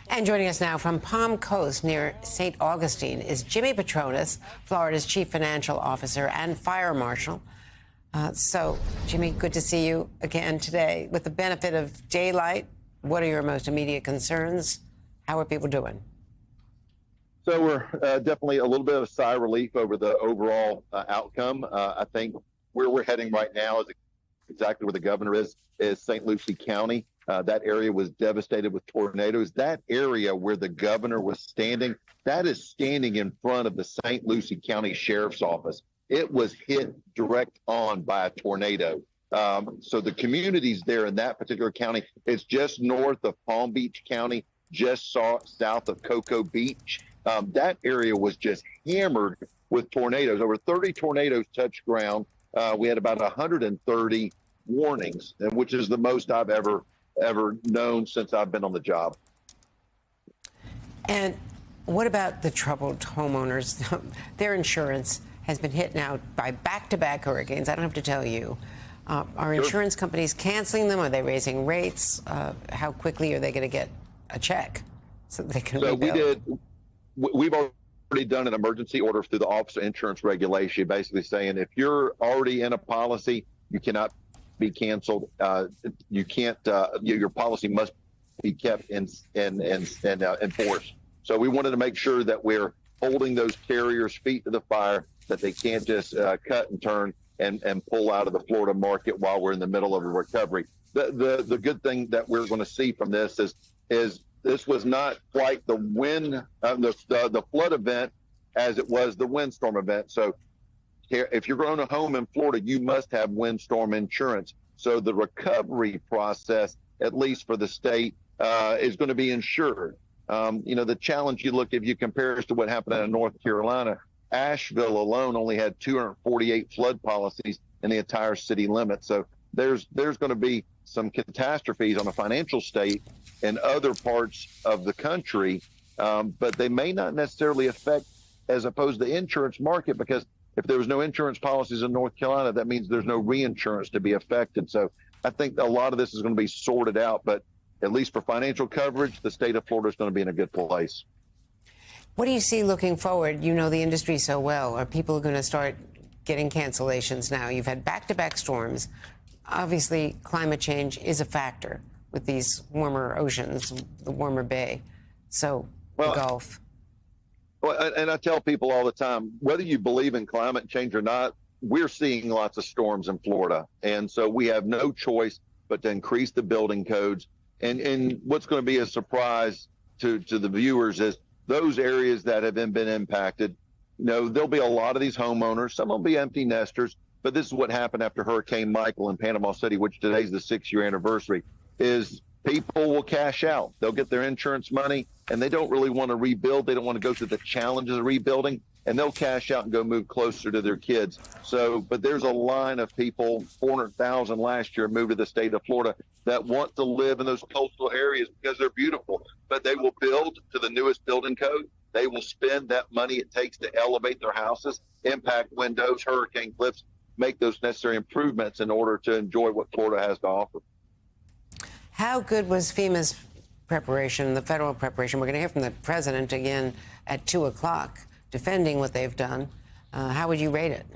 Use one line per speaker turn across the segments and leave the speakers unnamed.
And joining us now from Palm Coast near St. Augustine is Jimmy Patronis, Florida's Chief Financial Officer and Fire Marshal. So, Jimmy, good to see you again today. With the benefit of daylight, what are your most immediate concerns? How are people doing?
So we're definitely a little bit of a sigh of relief over the overall outcome. I think where we're heading right now is exactly where the governor is St. Lucie County. That area was devastated with tornadoes. That area where the governor was standing, that is standing in front of the St. Lucie County Sheriff's Office. It was hit direct on by a tornado. So the communities there in that particular county, it's just north of Palm Beach County, just south of Cocoa Beach. That area was just hammered with tornadoes. Over 30 tornadoes touched ground. We had about 130 warnings, which is the most I've ever known since I've been on the job.
And what about the troubled homeowners? Their insurance has been hit now by back-to-back hurricanes. I don't have to tell you. Are insurance companies canceling them? Are they raising rates? How quickly are they going to get a check so they can rebuild?
We've already done an emergency order through the Office of Insurance Regulation, basically saying if you're already in a policy, you cannot be canceled. You can't. Your policy must be kept and enforced. So we wanted to make sure that we're holding those carriers' feet to the fire, that they can't just cut and turn and pull out of the Florida market while we're in the middle of a recovery. The good thing that we're going to see from this is this was not quite the wind, the flood event as it was the windstorm event. So if you're going to home in Florida, you must have windstorm insurance. So the recovery process, at least for the state, is going to be insured. The challenge if you compare us to what happened in North Carolina, Asheville alone only had 248 flood policies in the entire city limit. So there's going to be some catastrophes on a financial state in other parts of the country, but they may not necessarily affect as opposed to the insurance market, because if there was no insurance policies in North Carolina, that means there's no reinsurance to be affected. So I think a lot of this is going to be sorted out, but at least for financial coverage, the state of Florida is going to be in a good place.
What do you see looking forward? You know the industry so well. Are people going to start getting cancellations now? You've had back-to-back storms. Obviously, climate change is a factor with these warmer oceans, the warmer bay. So the Gulf.
Well, and I tell people all the time, whether you believe in climate change or not, we're seeing lots of storms in Florida. And so we have no choice but to increase the building codes. And what's going to be a surprise to the viewers is those areas that have been impacted, there'll be a lot of these homeowners. Some will be empty nesters, but this is what happened after Hurricane Michael in Panama City, which today's the 6-year anniversary, is people will cash out. They'll get their insurance money, and they don't really want to rebuild. They don't want to go through the challenges of rebuilding, and they'll cash out and go move closer to their kids. So, but there's a line of people, 400,000 last year moved to the state of Florida, that want to live in those coastal areas because they're beautiful, but they will build to the newest building code. They will spend that money it takes to elevate their houses, impact windows, hurricane cliffs, make those necessary improvements in order to enjoy what Florida has to offer.
How good was FEMA's preparation, the federal preparation? We're going to hear from the president again at 2 o'clock, defending what they've done. How would you rate it?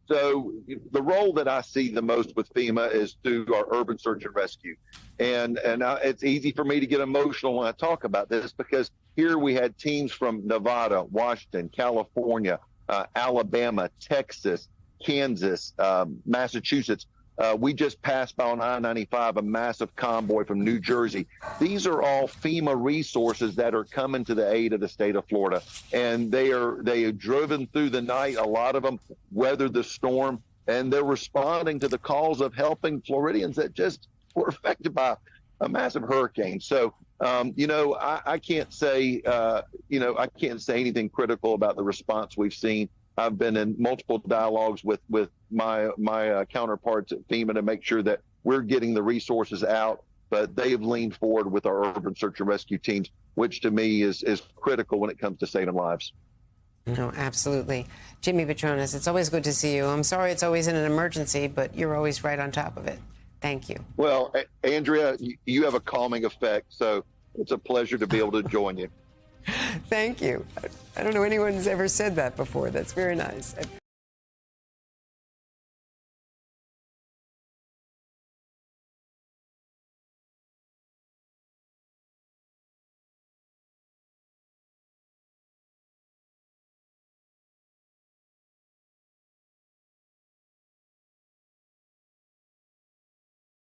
So the role that I see the most with FEMA is through our urban search and rescue. And it's easy for me to get emotional when I talk about this, because here we had teams from Nevada, Washington, California, Alabama, Texas, Kansas, Massachusetts. We just passed by on I-95 a massive convoy from New Jersey. These are all FEMA resources that are coming to the aid of the state of Florida, and they are driven through the night. A lot of them weathered the storm, and they're responding to the calls of helping Floridians that just were affected by a massive hurricane. So, I can't say, I can't say anything critical about the response we've seen. I've been in multiple dialogues with my counterparts at FEMA to make sure that we're getting the resources out, but they've leaned forward with our urban search and rescue teams, which to me is critical when it comes to saving lives.
No, absolutely. Jimmy Patronis, it's always good to see you. I'm sorry it's always in an emergency, but you're always right on top of it. Thank you.
Well, Andrea, you have a calming effect. So It's a pleasure to be able to join you.
Thank you. I don't know anyone's ever said that before. That's very nice.